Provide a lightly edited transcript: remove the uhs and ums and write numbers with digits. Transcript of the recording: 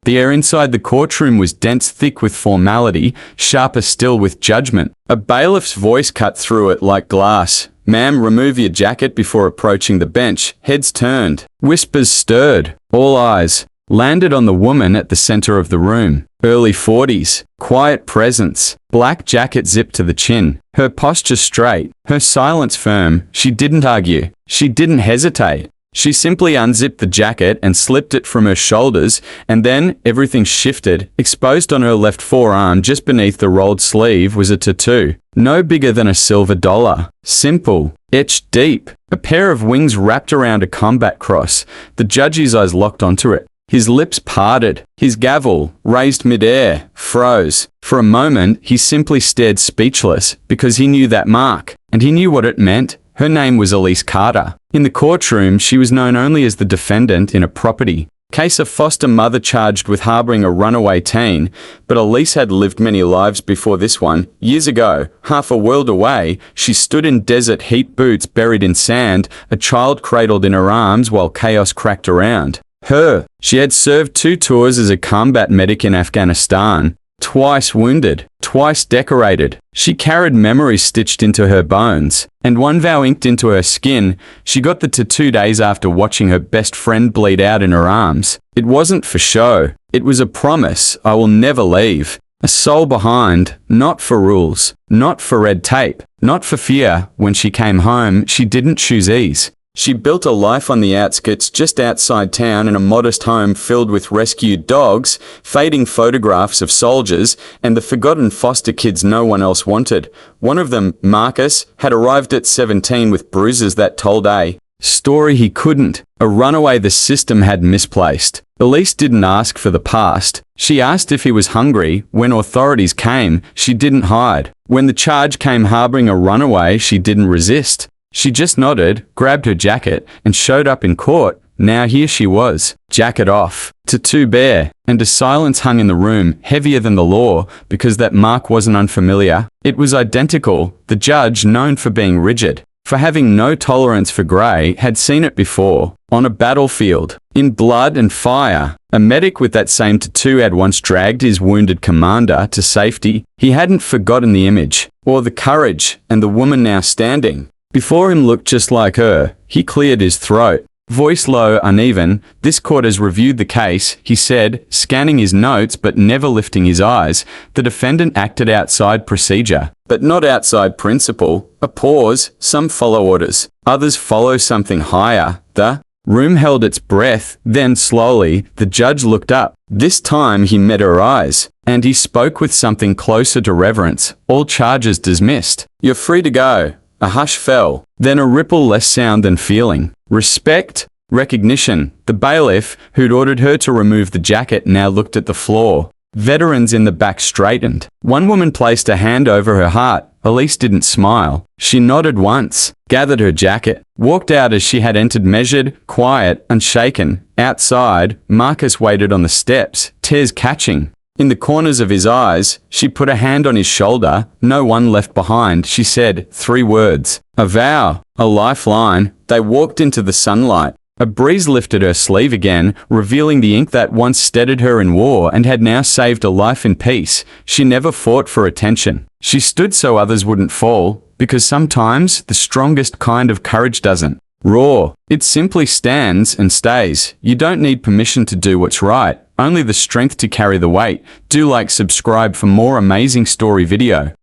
The air inside the courtroom was dense, thick with formality, sharper still with judgment. A bailiff's voice cut through it like glass. "Ma'am, remove your jacket," before approaching the bench. Heads turned. Whispers stirred. All eyes landed on the woman at the center of the room. Early 40s. Quiet presence. Black jacket zipped to the chin. Her posture straight. Her silence firm. She didn't argue. She didn't hesitate. She simply unzipped the jacket and slipped it from her shoulders, and then everything shifted. Exposed on her left forearm, just beneath the rolled sleeve, was a tattoo. No bigger than a silver dollar. Simple. Etched deep. A pair of wings wrapped around a combat cross. The judge's eyes locked onto it. His lips parted. His gavel, raised mid-air, froze. For a moment, he simply stared speechless, because he knew that mark, and he knew what it meant. Her name was Elise Carter. In the courtroom, she was known only as the defendant in a property case, a foster mother charged with harboring a runaway teen. But Elise had lived many lives before this one. Years ago, half a world away, she stood in desert heat, boots buried in sand, a child cradled in her arms while chaos cracked around her. She had served 2 tours as a combat medic in Afghanistan. Twice wounded, twice decorated. She carried memories stitched into her bones, and one vow inked into her skin. She got the tattoo days after watching her best friend bleed out in her arms. It wasn't for show. It was a promise: I will never leave. A soul behind, not for rules, not for red tape, not for fear. When she came home, she didn't choose ease. She built a life on the outskirts, just outside town, in a modest home filled with rescued dogs, fading photographs of soldiers, and the forgotten foster kids no one else wanted. One of them, Marcus, had arrived at 17 with bruises that told a story he couldn't. A runaway the system had misplaced. Elise didn't ask for the past. She asked if he was hungry. When authorities came, she didn't hide. When the charge came harboring a runaway, she didn't resist. She just nodded, grabbed her jacket, and showed up in court. Now here she was, jacket off, tattoo bare, and a silence hung in the room, heavier than the law, because that mark wasn't unfamiliar. It was identical. The judge, known for being rigid, for having no tolerance for grey, had seen it before. On a battlefield, in blood and fire. A medic with that same tattoo had once dragged his wounded commander to safety. He hadn't forgotten the image, or the courage, and the woman now standing before him looked just like her. He cleared his throat. Voice low, uneven. "This court has reviewed the case," he said, scanning his notes but never lifting his eyes. The defendant acted outside procedure, but not outside principle. A pause. Some follow orders. Others follow something higher. The room held its breath. Then slowly, the judge looked up. This time he met her eyes, and he spoke with something closer to reverence. "All charges dismissed. You're free to go." A hush fell, then a ripple, less sound than feeling. Respect, recognition. The bailiff, who'd ordered her to remove the jacket, now looked at the floor. Veterans in the back straightened. One woman placed a hand over her heart. Elise didn't smile. She nodded once, gathered her jacket, walked out as she had entered, measured, quiet, unshaken. Outside, Marcus waited on the steps, tears catching in the corners of his eyes. She put a hand on his shoulder. "No one left behind," she said. 3 words. A vow. A lifeline. They walked into the sunlight. A breeze lifted her sleeve again, revealing the ink that once steadied her in war and had now saved a life in peace. She never fought for attention. She stood so others wouldn't fall, because sometimes the strongest kind of courage doesn't roar. It simply stands and stays. You don't need permission to do what's right, only the strength to carry the weight. Do like, subscribe for more amazing story video.